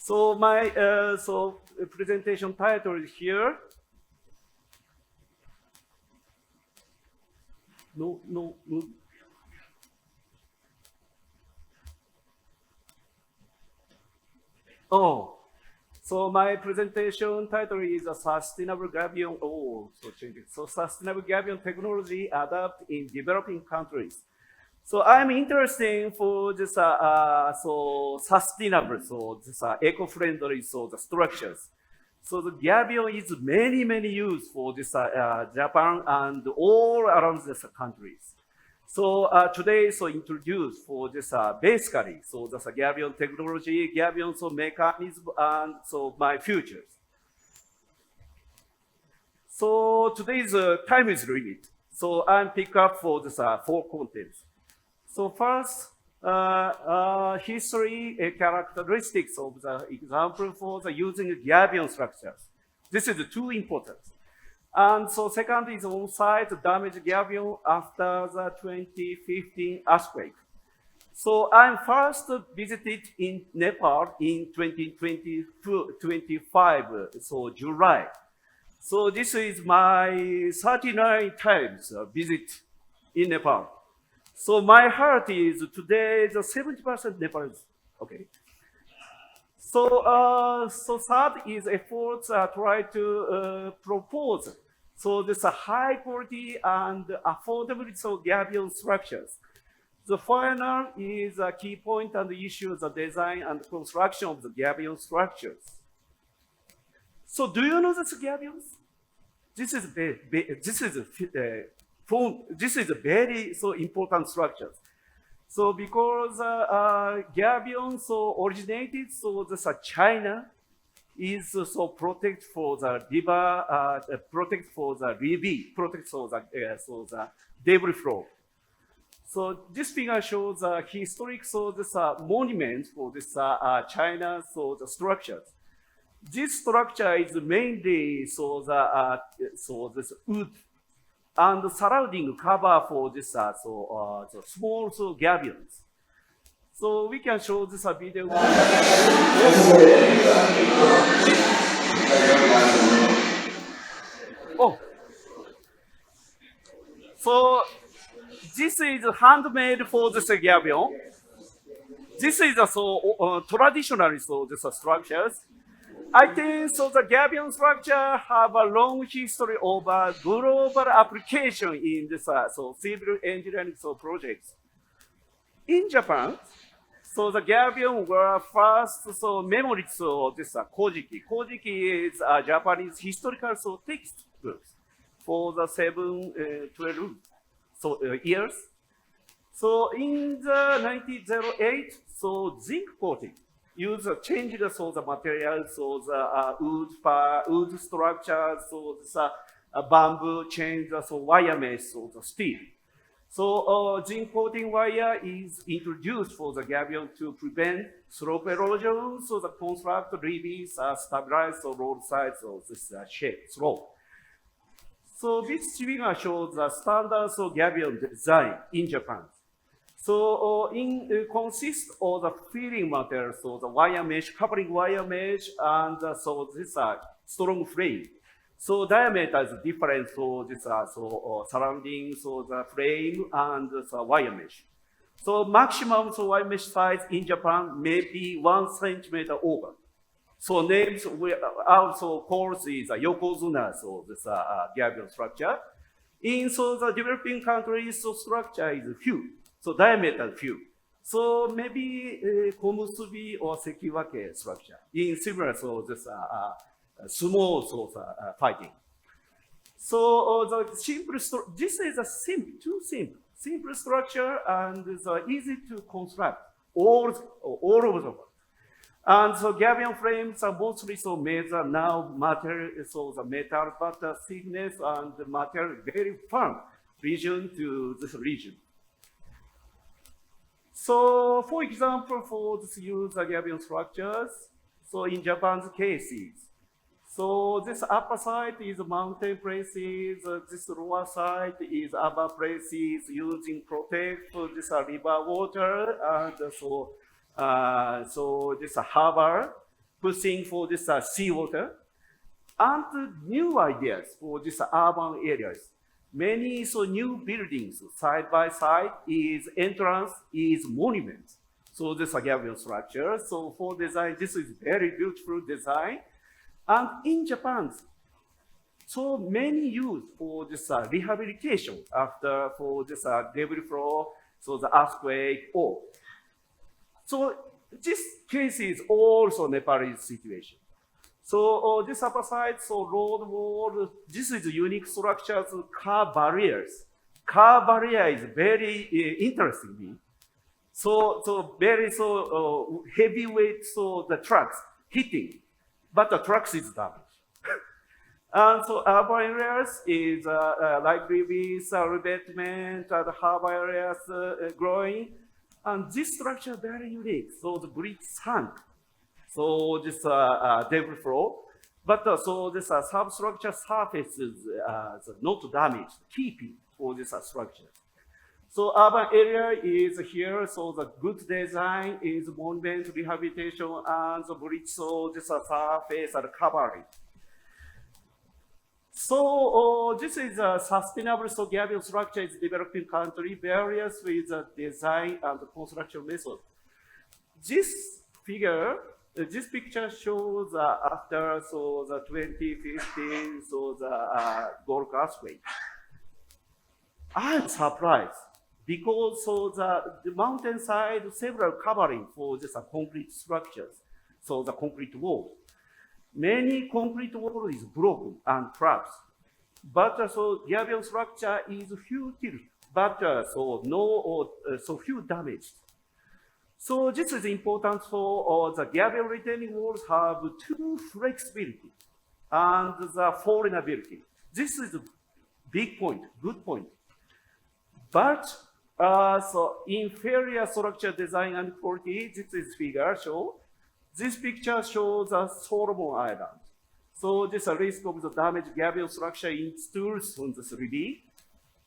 So my presentation title is here. No. Oh, so my presentation title is a sustainable gabion. Oh, so changing. So sustainable gabion technology adapt in developing countries. So I'm interested for this so sustainable, so this eco-friendly, so the structures. So the gabion is many use for this Japan and all around this countries. So today, so introduce for this basically, so this gabion technology, gabion so mechanism, and so my futures. So today's time is limit. So I'm pick up for this 4 contents. So first, history characteristics of the example for the using gabion structures. This is too important. And so second is on-site damage gabion after the 2015 earthquake. So I'm first visited in Nepal in 2025, so July. So this is my 39 times visit in Nepal. So my heart is today the 70% Nepalese. Okay. So so third is efforts try to propose. So this high quality and affordable so gabion structures. The final is a key point and issue the design and construction of the gabion structures. So do you know this gabions? This is a very so important structures. So because gabion so originated, so this China is so protect for the river, protect for the levee, protect for the debris flow. So this figure shows the historic so this monument for this China so the structures. This structure is mainly so this wood and surrounding cover for this the small so gabions. So we can show this video. Oh, so this is handmade for this gabion. This is traditionally so this structures. I think so the gabion structure have a long history of global application in this so civil engineering so projects. In Japan, so the gabion were first so memories of this Kojiki. Kojiki is a Japanese historical so textbooks for the 12 so years. So in the 1908, so zinc coating use change the so the material, so the wood structure, so the bamboo change the so wire mesh, so the steel. So zinc coating wire is introduced for the gabion to prevent slope erosion, so the construct levees are stabilized so road sides of this shape slope. So this figure shows the standard so gabion design in Japan. So consists of the filling material, so the wire mesh, coupling wire mesh, and so this strong frame. So diameter is different, so this surrounding so the frame and the wire mesh. So maximum so wire mesh size in Japan may be 1 centimeter over. So names we also calls is yokozuna, so this gabion structure. In so the developing countries, so structure is few. So diameter few. So maybe komusubi or sekiwake structure in similar so this small so fighting. So the simple this is a simple structure and it's easy to construct all over the world. And so gabion frames are mostly so made now material so the metal but thickness and the material very firm region to this region. So, for example, for this use gabion structures, so in Japan's cases, so this upper side is mountain places, this lower side is upper places using protect this river water, and so this harbor, pushing for this seawater, and new ideas for this urban areas. Many new buildings side by side is entrance is monument. So this gabion structure. So for design, this is very beautiful design. And in Japan, so many use for this rehabilitation after for this debris flow, so the earthquake or. So this case is also Nepalese situation. So this upper side, so road wall, this is unique structures, car barriers. Car barrier is very interesting me. So very heavyweight, so the trucks hitting, but the trucks is damaged. And so urban areas is like babies, revetment, and harbor areas growing. And this structure very unique. So the bridge sank. So this debris flow. But so this substructure surface is not damaged, keeping for this structure. So urban area is here. So the good design is monument rehabilitation and the bridge. So this surface and covering. So this is a sustainable gabion structure is developing country, various with the design and the construction method. This figure, this picture shows after the 2015 the Gulf earthquake. I'm surprised because the mountainside several covering for this concrete structures, so the concrete wall. Many concrete wall is broken and collapsed, but gabion structure is few tilt, but so few damaged. So this is important for the gabion retaining walls have two flexibility and the fallability. This is a big point, good point. But so inferior structure design and quality, this is figure show. This picture shows a Solomon Island. So this risk of the damaged gabion structure in stools on the 3D.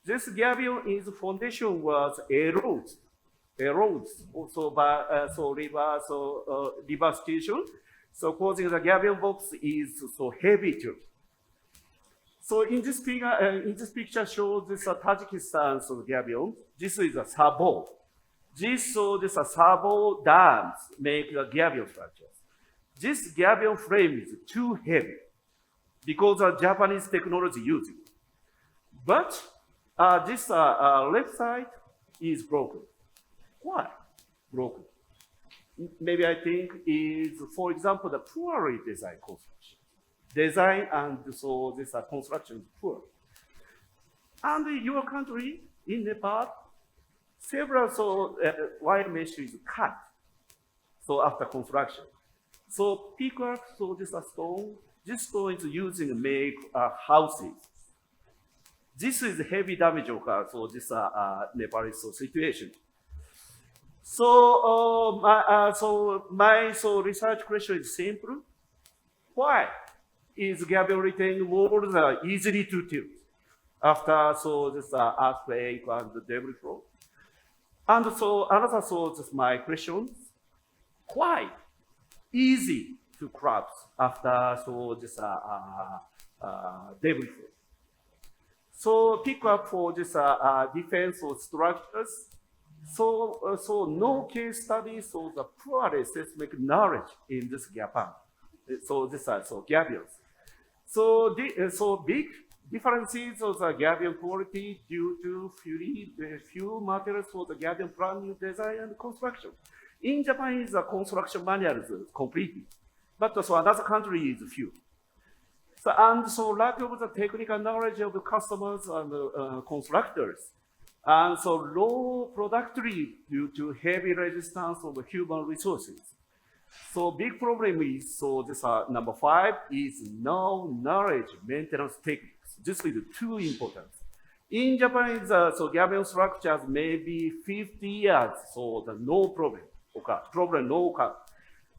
This gabion is foundation was erodes also by river station. So causing the gabion box is so heavy too. So in this picture shows this Tajikistan gabion. This is a Sabo. This Sabo dams make the gabion structures. This gabion frame is too heavy because of Japanese technology using. But this left side is broken. Why broken? Maybe I think is, for example, the poorly designed construction. Design and so this construction is poor. And in your country, in Nepal, several wire mesh is cut. So after construction, so pick up this stone. This stone is using to make houses. This is heavy damage occur. So this Nepalese situation. So my research question is simple. Why is gabion retaining walls easily to tilt after this earthquake and the debris flow? And so another this my question: why easy to collapse after this debris flow? So pick up for this defense of structures. So no case study. So the poor seismic knowledge in this Japan. So this gabions. So big differences of the gabion quality due to few materials for the gabion planning, design, and construction. In Japan, the construction manual is completed, but so another country is few. So lack of the technical knowledge of the customers and constructors, and so low productivity due to heavy resistance of the human resources. So big problem is this number 5 is no knowledge maintenance techniques. This is too important. In Japan, gabion structures may be 50 years, so the no problem no occur.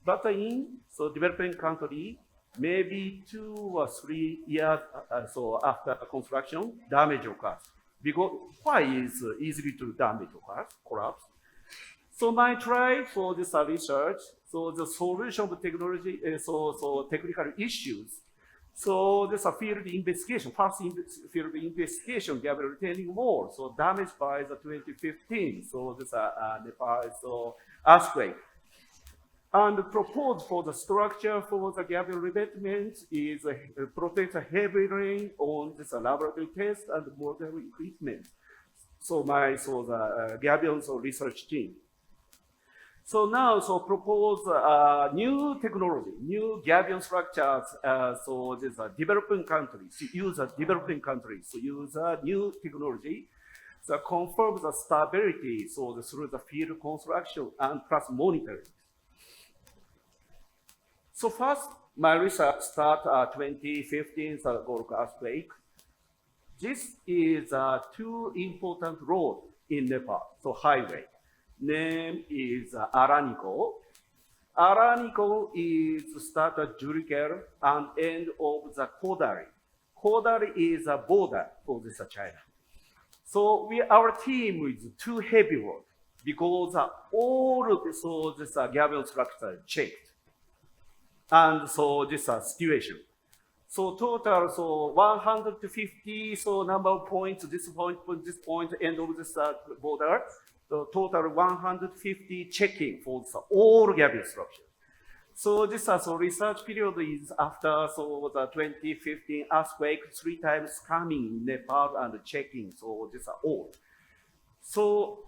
But in developing country, maybe 2 or 3 years after construction, damage occurs. Because why is easily to damage occurs, collapse? So my try for this research, So the solution of technology, technical issues. So there's a field investigation, field investigation, gabion retaining wall, so damaged by the 2015. So there's a Nepal earthquake. And the proposed for the structure for the gabion revetment is protect a heavy rain on this laboratory test and model equipment. So the gabion research team. So now, propose new technology, new gabion structures. So there's developing countries use new technology that confirms the stability. So through the field construction and plus monitoring. So first, my research started 2015 the Gulf earthquake. This is two important roads in Nepal, so highway. Name is Araniko. Araniko is start at Jurikel and end of the Kodari. Kodari is a border for this China. So our team is too heavy work because all of this gabion structure checked. And so this situation. So total, 150, number of points, this point, end of this border. So total 150 checking for all gabion structure. So this research period is after the 2015 earthquake, 3 times coming in Nepal and checking. So this are all. So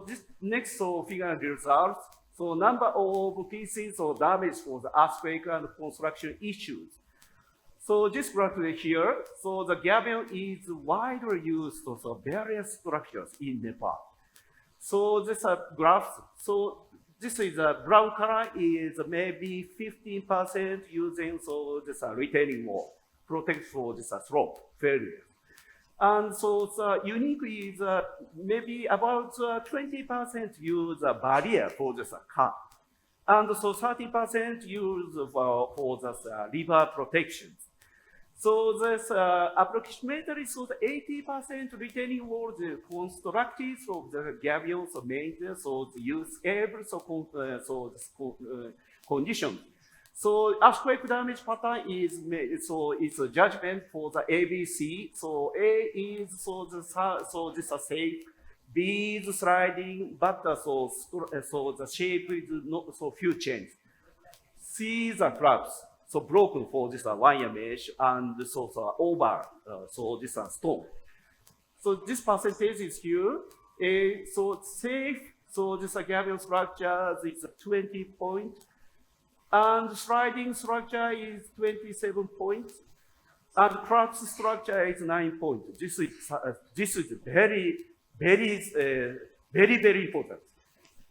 this next figure results. So number of pieces or damage for the earthquake and construction issues. So this graph here, so the gabion is widely used for various structures in Nepal. So this graph, so this is a brown color is maybe 15% using this retaining wall, protect for this slope failure. And so the unique is maybe about 20% use a barrier for this car. And so 30% use for this river protection. So this approximately 80% retaining walls constructed of the gabion maintenance, so the use able this condition. So earthquake damage pattern is it's a judgment for the ABC. So A is this is safe, B is sliding, but so the shape is not so few change. C is a collapse, so broken for this wire mesh, and over this stone. So this percentage is here. So safe, so this gabion structure is 20 points. And sliding structure is 27 points, and collapse structure is 9 points. This is very, very important.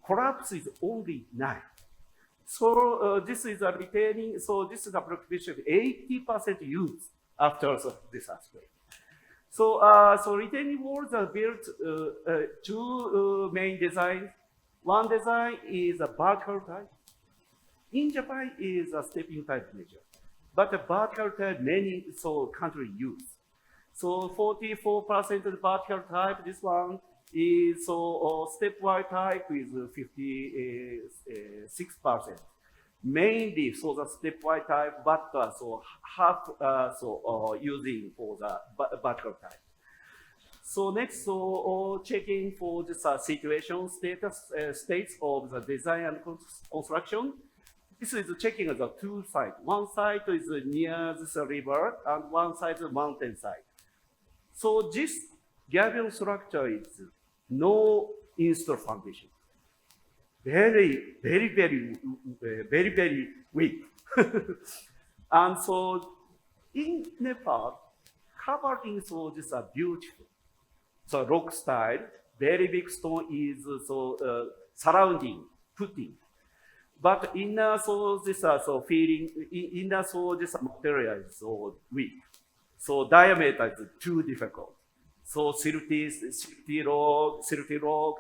Collapse is only 9. So this is a retaining. So this is approximately 80% use after this earthquake. So retaining walls are built two main designs. One design is a vertical type. In Japan is a stepping type measure, but the vertical type many countries use. So 44% of the vertical type. This one is stepwise type is 56%. Mainly the stepwise type, but half using for the vertical type. So next, checking for this situation states of the design and construction. This is checking the two sides. One side is near this river, and one side is mountain side. So this gabion structure is no installed foundation. Very, very, very, very, very weak. And so in Nepal, covered in this are beautiful. So rock style, very big stone is surrounding, putting. But inner this feeling inner this material is so weak. So diameter is too difficult. So silty rock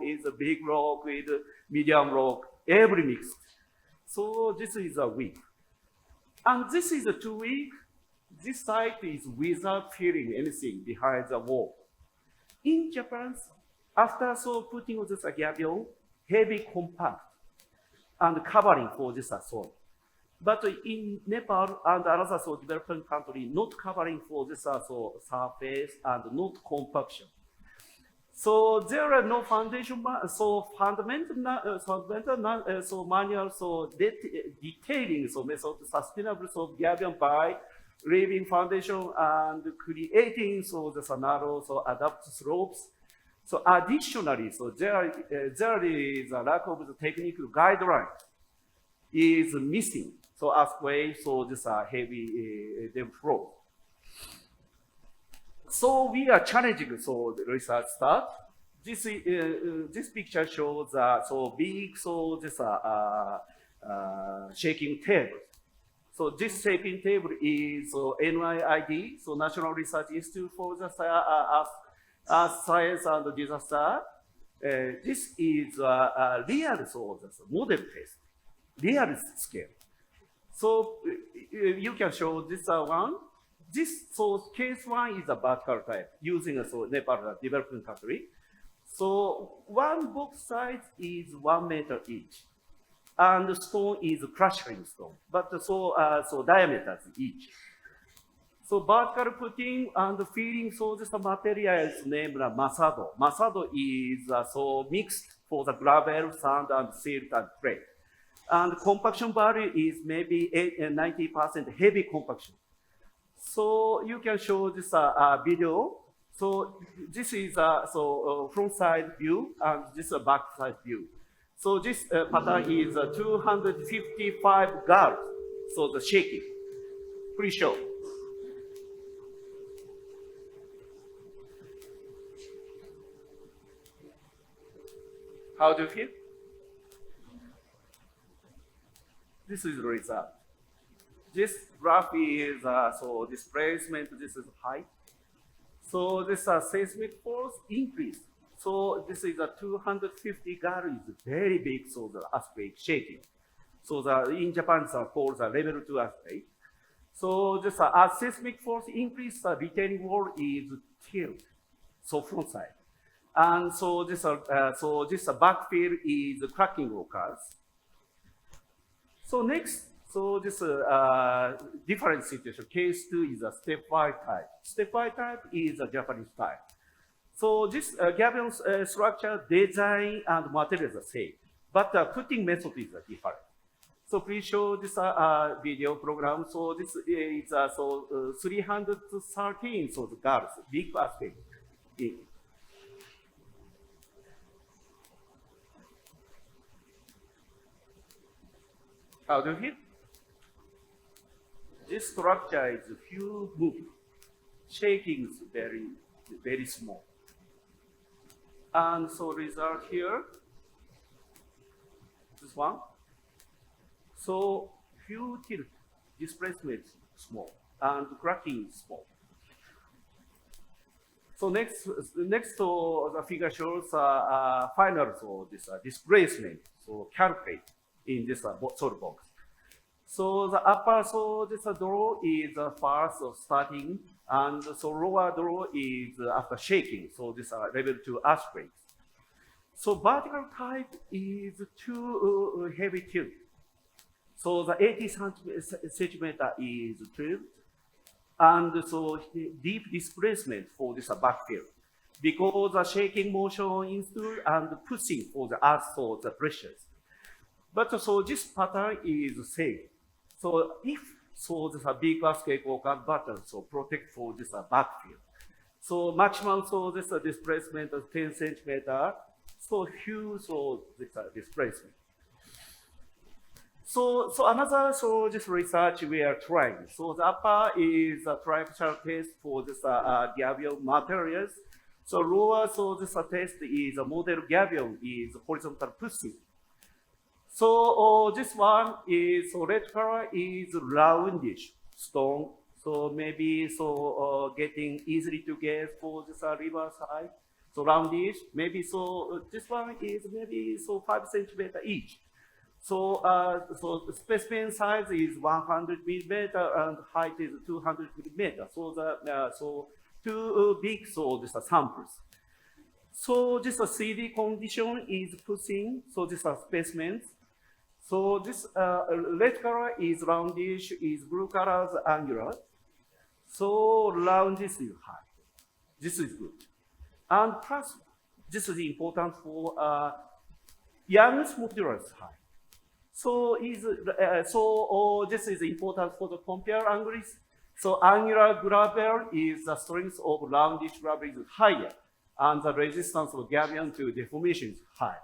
is a big rock with medium rock, every mixed. So this is a weak. And this is too weak. This site is without feeling anything behind the wall. In Japan, after putting this gabion, heavy compact. and covering for this soil. But in Nepal and other developing country, not covering for this surface and not compaction. So there are no foundation, fundamental manual, detailing, method sustainable, gabion by leaving foundation and creating, the narrow, adapt slopes. So additionally, there is a lack of the technical guideline is missing. So earthquake, this heavy dam flow. So we are challenging the research start. This picture shows big this shaking table. So this shaking table is NIID, National Research Institute for the Earth Science and Disaster. This is a real model test, real scale. So you can show this one. This case one is a vertical type using Nepal developing country. So one box size is 1 meter each, and the stone is crushing stone, but diameters each. So vertical putting and feeding, this material is named Masado. Masado is mixed for the gravel, sand, and silt and clay. And compaction value is maybe 90% heavy compaction. So you can show this video. So this is front side view, and this is a back side view. So this pattern is 255 guards. So the shaking. Please show. How do you feel? This is the result. This graph is displacement, this is height. So this seismic force increase. So this is a 250 gar is very big, so the earthquake shaking. So in Japan it's called the level 2 earthquake. So this seismic force increase, the retaining wall is tilt, so front side. And so this backfill is cracking occurs. So next, this different situation. Case 2 is a stepwise type. Stepwise type is a Japanese type. So this gabion structure, design, and materials are same, but putting method is different. So please show this video program. So this is 313. So the girls, big aspect. How do you feel? This structure is few moving. Shaking is very, very small. And so result here, this one. So few tilt, displacement small, and cracking is small. So next the figure shows final this displacement. So calculate in this solid box. So the upper this draw is first starting, and so lower draw is after shaking. So this level 2 earthquakes. So vertical type is too heavy tilt. So the 80 centimeter is tilt, and so deep displacement for this backfill, because the shaking motion installed and pushing for the earth, so the pressures. But so this pattern is same. So if this big earthquake occurs, but so protect for this backfill. So maximum this displacement of 10 centimeter. So huge this displacement. So another this research we are trying. So the upper is a triaxial test for this gabion materials. So lower this test is a model gabion is horizontal pushing. So this one is red color is roundish stone. So maybe getting easily to get for this river side. So roundish, maybe this one is maybe 5 centimeter each. So specimen size is 100 millimeter and height is 200 millimeter. So too big. This samples. So this CD condition is pushing. So this are specimens. So this red color is roundish, is blue color is angular. So roundness is high. This is good. And plus, this is important for Young's modulus is high. So this is important for the compare angles. So angular gravel is the strength of roundish gravel is higher, and the resistance of gabion to deformation is high.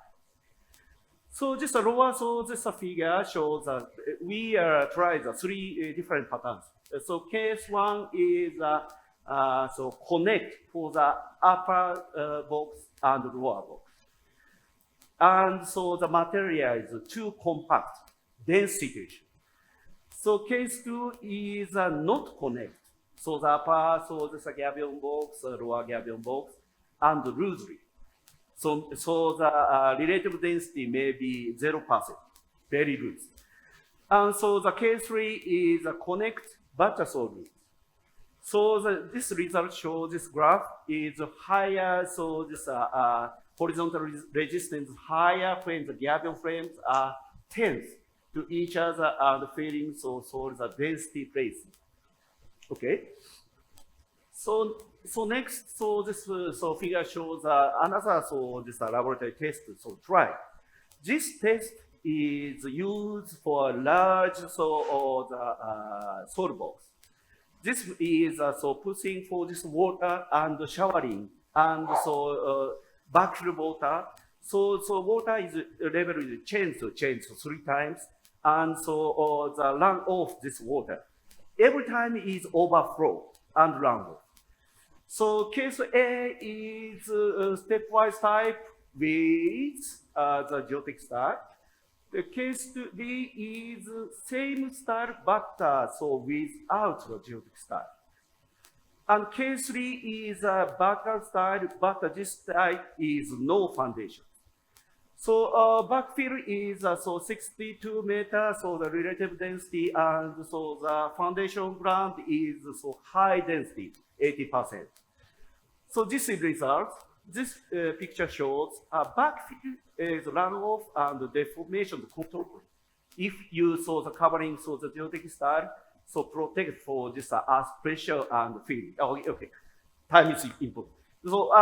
So this lower, so this figure shows that we tried the three different patterns. So case one is so connect for the upper box and lower box. And so the material is too compact, dense situation. So case two is not connect. So the upper, so this gabion box, lower gabion box, and loosely. So the relative density may be 0%, very loose. And so the case three is connect, but so loose. So this result shows this graph is higher, so this horizontal resistance higher when the gabion frames are tense to each other and failing, so the density place. Okay. So next, so this figure shows another this laboratory test. So try. This test is used for large the soil box. This is pushing for this water and showering and backfill water. So water is level is changed 3 times, and so the run off this water every time is overflow and run off. So case A is stepwise type with the geotech style. The case B is same style but without the geotech style. And case 3 is backfill style, but this style is no foundation. So backfill is 62 meters, so the relative density, and so the foundation ground is high density, 80%. So this is result. This picture shows backfill is runoff and deformation control. If you saw the covering, so the geotech style, so protect for this earth pressure and feeling. Okay. Time is important. So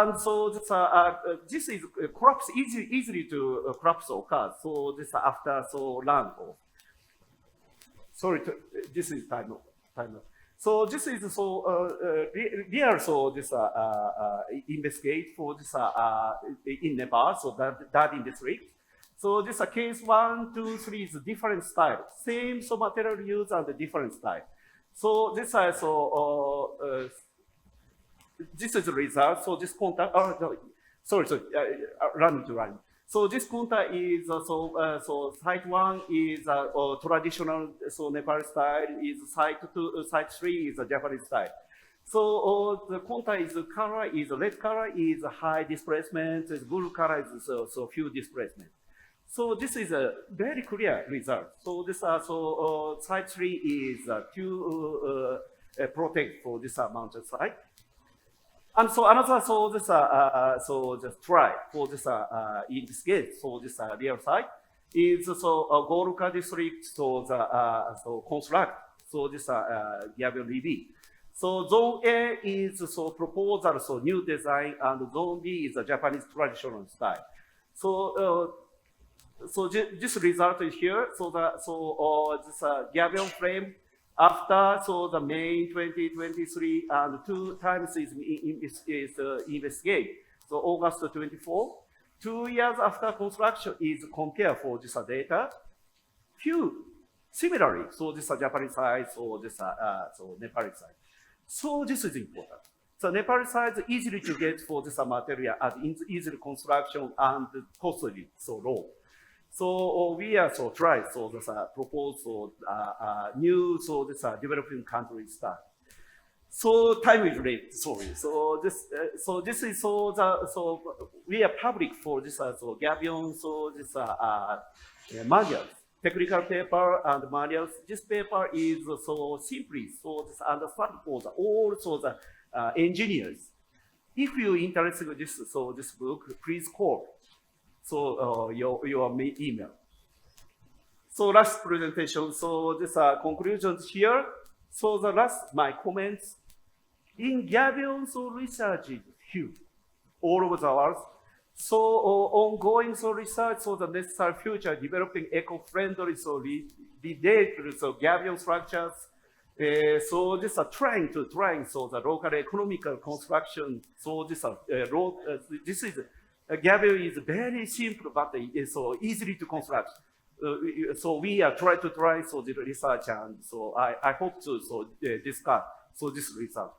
this is collapse easily to collapse occurs. So this after run off. Sorry, this is time. So this is real investigate for this in Nepal. So that in district. So this case 1, 2, 3 is different style. Same material used and different style. So this this is the result. So this contact. Sorry. Run. So this contact is site 1 is traditional Nepal style. Is site 3 is a Japanese style. So the contact is color is red color is high displacement. Blue color is few displacement. So this is a very clear result. So this site 3 is to protect for this mountain site. And so another just try for this in this case this real site is Gorkha district construct this gabion levee. So zone A is proposal new design, and zone B is a Japanese traditional style. So this result is here. This gabion frame after the May 2023 and 2 times is investigate. So August 24, 2 years after construction is compare for this data. Few similarly, this Japanese side, this Nepali side. So this is important. So Nepali side is easily to get for this material and easily construction and costly low. So we are try this proposal new this developing country start. So time is late. Sorry. So this is we are public for this gabion this manuals, technical paper and manuals. This paper is simply this understand for all the engineers. If you interested in this book, please call. Your email. So last presentation, so this conclusions here. So the last, my comments. In gabion, so research is huge all over the world. So ongoing so research, so the necessary future developing eco-friendly, so related so gabion structures. So this are trying so the local economical construction. So this this is gabion is very simple, but so easily to construct. So we are trying so the research, and so I hope to so discuss so this result.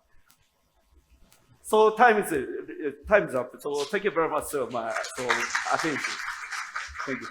So time is up. So thank you very much for my attention. Thank you.